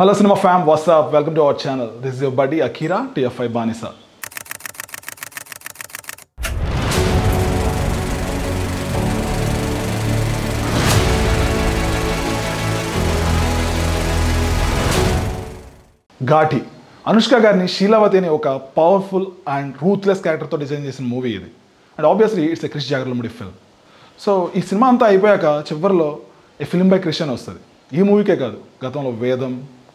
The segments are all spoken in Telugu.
Hello cinema fam, what's up? Welcome to our channel. This is your buddy Akira, TFI Banisa. Ghaati Anushka గారిని శీలావతి అనే ఒక పవర్ఫుల్ అండ్ రూత్లెస్ క్యారెక్టర్తో డిజైన్ చేసిన మూవీ ఇది. And obviously it's a Krish Jagarlamudi film. So ఈ సినిమా అంతా అయిపోయాక చివరిలో ఏ ఫిల్మ్ బై క్రిష్ అని వస్తుంది. ఈ మూవీకే కాదు, గతంలో వేదం,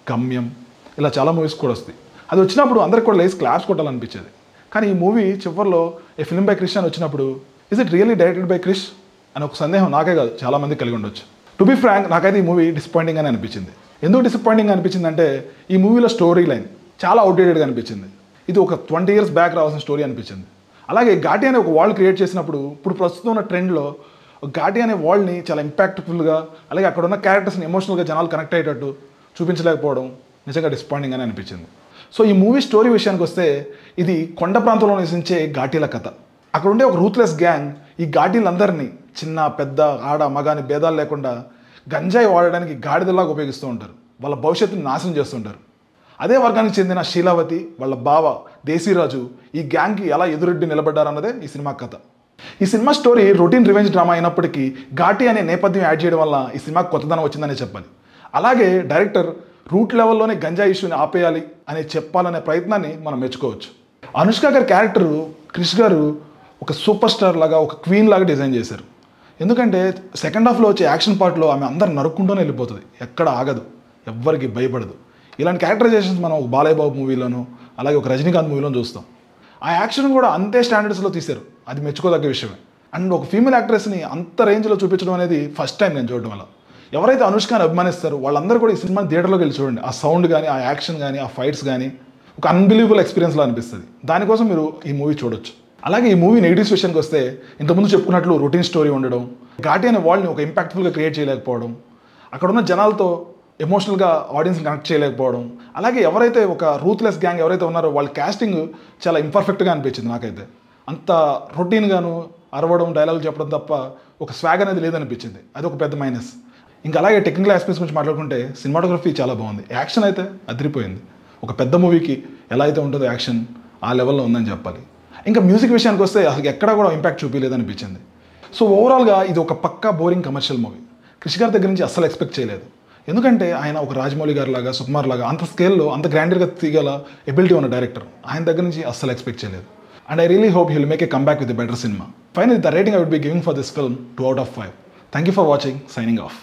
గమ్యం ఇలా చాలా మూవీస్ కూడా వస్తాయి. అది వచ్చినప్పుడు అందరికి కూడా లేసి క్లాప్స్ కొట్టాలనిపించేది. కానీ ఈ మూవీ చివరిలో ఏ ఫిల్మ్ బై క్రిష్ అని వచ్చినప్పుడు is it really directed by Krish అని ఒక సందేహం నాకే కాదు చాలా మంది కలిగి ఉండొచ్చు. టు బి ఫ్రాంక్, నాకైతే ఈ మూవీ డిసప్పాయింటింగ్ అని అనిపించింది. ఎందుకు డిసప్పాయింటింగ్ అనిపించింది అంటే ఈ మూవీలో స్టోరీ లైన్ చాలా అవుట్డేటెడ్గా అనిపించింది. ఇది ఒక 20 years బ్యాక్ రావాల్సిన స్టోరీ అనిపించింది. అలాగే ఘాటి అనే ఒక వరల్డ్ క్రియేట్ చేసినప్పుడు ఇప్పుడు ప్రస్తుతం ఉన్న ట్రెండ్లో ఘాటి అనే వరల్డ్ని చాలా ఇంపాక్ట్ఫుల్గా, అలాగే అక్కడ ఉన్న క్యారెక్టర్స్ని ఎమోషనల్గా జనాలు కనెక్ట్ అయ్యేటట్టు చూపించలేకపోవడం నిజంగా డిసప్పాయింటింగ్ అని అనిపించింది. సో ఈ మూవీ స్టోరీ విషయానికి వస్తే ఇది కొండ ప్రాంతంలో నివసించే ఘాటీల కథ. అక్కడ ఉండే ఒక రూత్లెస్ గ్యాంగ్ ఈ ఘాటీలందరినీ చిన్న పెద్ద ఆడ మగ అని భేదాలు లేకుండా గంజాయి వాడడానికి గాడిదలాగా ఉపయోగిస్తూ ఉంటారు. వాళ్ళ భవిష్యత్తుని నాశనం చేస్తుంటారు. అదే వర్గానికి చెందిన శీలావతి వాళ్ళ బావ దేశీరాజు ఈ గ్యాంగ్కి ఎలా ఎదురెడ్డి నిలబడ్డారన్నదే ఈ సినిమా కథ. ఈ cinema story routine revenge drama అయినప్పటికీ ఘాటి అనే నేపథ్యం యాడ్ చేయడం వల్ల ఈ సినిమాకి కొత్తదనం వచ్చిందనే చెప్పాలి. అలాగే డైరెక్టర్ రూట్ లెవెల్లోనే గంజా ఇష్యూని ఆపేయాలి అని చెప్పాలనే ప్రయత్నాన్ని మనం మెచ్చుకోవచ్చు. అనుష్క గారి క్యారెక్టర్ క్రిష్ గారు ఒక సూపర్ స్టార్ లాగా, ఒక క్వీన్ లాగా డిజైన్ చేశారు. ఎందుకంటే సెకండ్ హాఫ్లో వచ్చే యాక్షన్ పార్ట్లో ఆమె అందరు నరుక్కుంటూనే వెళ్ళిపోతుంది, ఎక్కడ ఆగదు, ఎవ్వరికి భయపడదు. ఇలాంటి క్యారెక్టరైజేషన్స్ మనం ఒక బాలయ్య బాబు మూవీలోను, అలాగే ఒక రజనీకాంత్ మూవీలోను చూస్తాం. ఆ యాక్షన్ కూడా అంతే స్టాండర్డ్స్లో తీశారు, అది మెచ్చుకోదగ్గ విషయమే. అండ్ ఒక ఫీమేల్ యాక్ట్రెస్ని అంత రేంజ్లో చూపించడం అనేది ఫస్ట్ టైం నేను చూడడం వల్ల. ఎవరైతే అనుష్కని అభిమానిస్తారో వాళ్ళందరూ కూడా ఈ సినిమాని థియేటర్లోకి వెళ్ళి చూడండి. ఆ సౌండ్ కానీ, ఆ యాక్షన్ కానీ, ఆ ఫైట్స్ కానీ ఒక అన్బిలీవబుల్ ఎక్స్పీరియన్స్లో అనిపిస్తుంది. దానికోసం మీరు ఈ మూవీ చూడొచ్చు. అలాగే ఈ మూవీ నెగిటివ్స్ విషయానికి వస్తే ఇంతకుముందు చెప్పుకున్నట్లు రొటీన్ స్టోరీ ఉండడం, ఘాటి అనే వరల్డ్ని ఒక ఇంపాక్ట్ఫుల్గా క్రియేట్ చేయలేకపోవడం, అక్కడ ఉన్న జనాలతో ఎమోషనల్గా ఆడియన్స్ని కనెక్ట్ చేయలేకపోవడం, అలాగే ఎవరైతే ఒక రూత్లెస్ గ్యాంగ్ ఎవరైతే ఉన్నారో వాళ్ళ క్యాస్టింగ్ చాలా ఇంపర్ఫెక్ట్గా అనిపించింది నాకైతే. అంత రొటీన్గాను అరవడం, డైలాగులు చెప్పడం తప్ప ఒక స్వాగ్ అనేది లేదనిపించింది. అది ఒక పెద్ద మైనస్. ఇంకా అలాగే టెక్నికల్ ఆస్పెక్ట్స్ గురించి మాట్లాడుకుంటే సినిమాటోగ్రఫీ చాలా బాగుంది, యాక్షన్ అయితే అదిరిపోయింది. ఒక పెద్ద మూవీకి ఎలా అయితే ఉంటుందో యాక్షన్ ఆ లెవెల్లో ఉందని చెప్పాలి. ఇంకా మ్యూజిక్ విషయానికి వస్తే అసలు ఎక్కడా కూడా ఇంపాక్ట్ చూపించలేదనిపించింది. సో ఓవరాల్గా ఇది ఒక పక్కా బోరింగ్ కమర్షియల్ మూవీ. క్రిష్ గారి దగ్గర నుంచి అస్సలు ఎక్స్పెక్ట్ చేయలేదు. ఎందుకంటే ఆయన ఒక రాజమౌళి గారి లాగా, సుకుమార్ లాగా అంత స్కేల్లో అంత గ్రాండర్గా తీగల ఎబిలిటీ ఉన్న డైరెక్టర్. ఆయన దగ్గర నుంచి అస్సలు ఎక్స్పెక్ట్ చేయలేదు. And I really hope he will make a come back with a better cinema. Finally the rating I would be giving for this film 2 out of 5. Thank you for watching. Signing off.